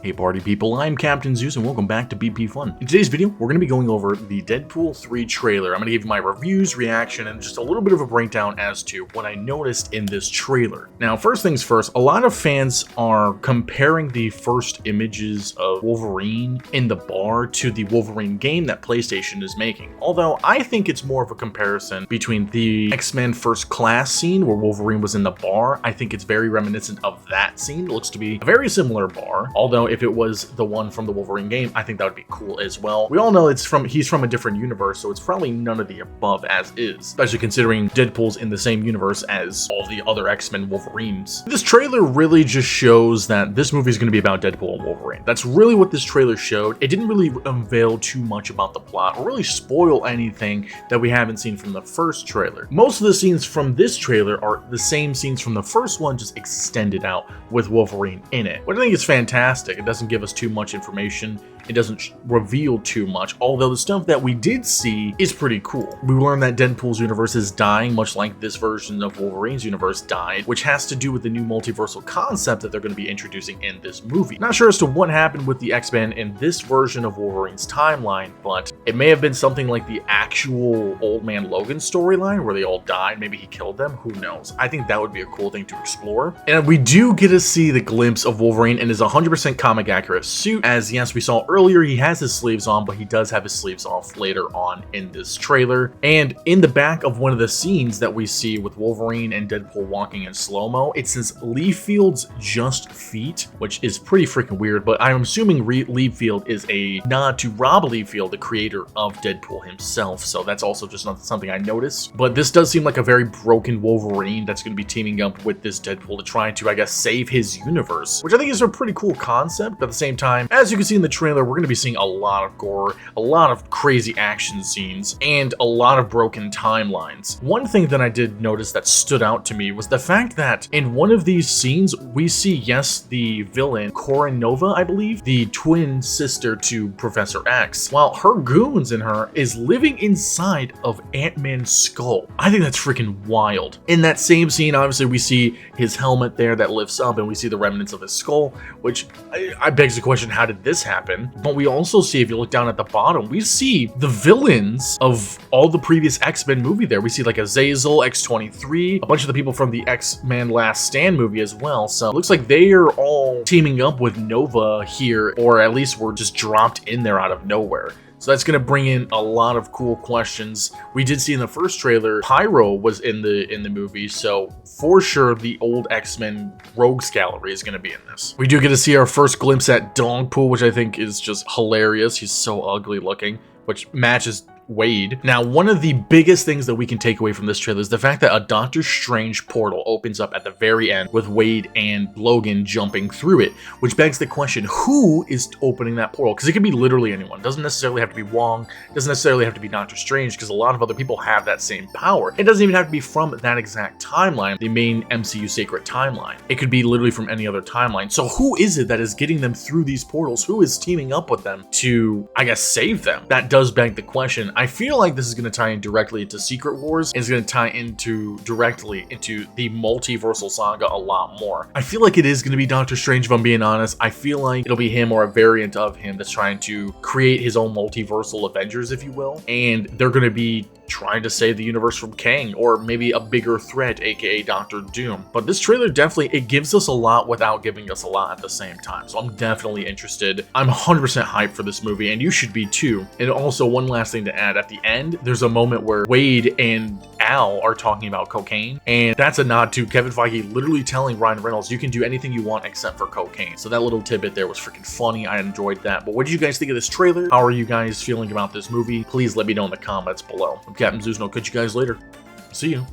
Hey party people, I'm Captain Zeus and welcome back to BP Fun. In today's video, we're going to be going over the Deadpool 3 trailer. I'm going to give you my reviews, reaction, and just a little bit of a breakdown as to what I noticed in this trailer. Now, first things first, a lot of fans are comparing the first images of Wolverine in the bar to the Wolverine game that PlayStation is making. Although, I think it's more of a comparison between the X-Men First Class scene where Wolverine was in the bar. I think it's very reminiscent of that scene. It looks to be a very similar bar, although if it was the one from the Wolverine game, I think that would be cool as well. We all know he's from a different universe, so it's probably none of the above as is, especially considering Deadpool's in the same universe as all the other X-Men Wolverines. This trailer really just shows that this movie is going to be about Deadpool and Wolverine. That's really what this trailer showed. It didn't really unveil too much about the plot or really spoil anything that we haven't seen from the first trailer. Most of the scenes from this trailer are the same scenes from the first one, just extended out with Wolverine in it, which I think is fantastic. It doesn't give us too much information. It doesn't reveal too much, although the stuff that we did see is pretty cool. We learned that Deadpool's universe is dying, much like this version of Wolverine's universe died, which has to do with the new multiversal concept that they're going to be introducing in this movie. Not sure as to what happened with the X-Men in this version of Wolverine's timeline, but it may have been something like the actual Old Man Logan storyline where they all died. Maybe he killed them. Who knows? I think that would be a cool thing to explore. And we do get to see the glimpse of Wolverine in his 100% comic accurate suit, as yes, we saw earlier he has his sleeves on, but he does have his sleeves off later on in this trailer. And in the back of one of the scenes that we see with Wolverine and Deadpool walking in slow-mo, it says Liefield's Just Feet, which is pretty freaking weird, but I'm assuming Liefeld is a nod to Rob Liefeld, the creator of Deadpool himself, so that's also just not something I noticed. But this does seem like a very broken Wolverine that's going to be teaming up with this Deadpool to try to, I guess, save his universe, which I think is a pretty cool concept. But at the same time, as you can see in the trailer, we're going to be seeing a lot of gore, a lot of crazy action scenes, and a lot of broken timelines. One thing that I did notice that stood out to me was the fact that in one of these scenes, we see, yes, the villain, Corin Nova, I believe, the twin sister to Professor X, while her goons in her is living inside of Ant-Man's skull. I think that's freaking wild. In that same scene, obviously, we see his helmet there that lifts up, and we see the remnants of his skull, which I begs the question, how did this happen? But we also see, if you look down at the bottom, we see the villains of all the previous X-Men movie there. We see like Azazel, X-23, a bunch of the people from the X-Men Last Stand movie as well. So it looks like they are all teaming up with Nova here, or at least were just dropped in there out of nowhere. So that's going to bring in a lot of cool questions. We did see in the first trailer, Pyro was in the movie, so for sure the old X-Men Rogues Gallery is going to be in this. We do get to see our first glimpse at Dogpool, which I think is just hilarious. He's so ugly looking, which matches Wade. Now, one of the biggest things that we can take away from this trailer is the fact that a Doctor Strange portal opens up at the very end with Wade and Logan jumping through it, which begs the question, who is opening that portal? Because it could be literally anyone. It doesn't necessarily have to be Wong. It doesn't necessarily have to be Doctor Strange, because a lot of other people have that same power. It doesn't even have to be from that exact timeline, the main MCU sacred timeline. It could be literally from any other timeline. So who is it that is getting them through these portals? Who is teaming up with them to, I guess, save them? That does beg the question. I feel like this is going to tie in directly into Secret Wars, and it's going to tie directly into the multiversal saga a lot more. I feel like it is going to be Doctor Strange, if I'm being honest. I feel like it'll be him or a variant of him that's trying to create his own multiversal Avengers, if you will, and they're going to be trying to save the universe from Kang, or maybe a bigger threat, aka Doctor Doom. But this trailer definitely, it gives us a lot without giving us a lot at the same time. So I'm definitely interested. I'm 100% hyped for this movie, and you should be too. And also, one last thing to add, at the end, there's a moment where Wade and Al are talking about cocaine, and that's a nod to Kevin Feige literally telling Ryan Reynolds, you can do anything you want except for cocaine. So that little tidbit there was freaking funny. I enjoyed that. But what did you guys think of this trailer? How are you guys feeling about this movie? Please let me know in the comments below. I'm Captain Zeus, and I'll catch you guys later. See you.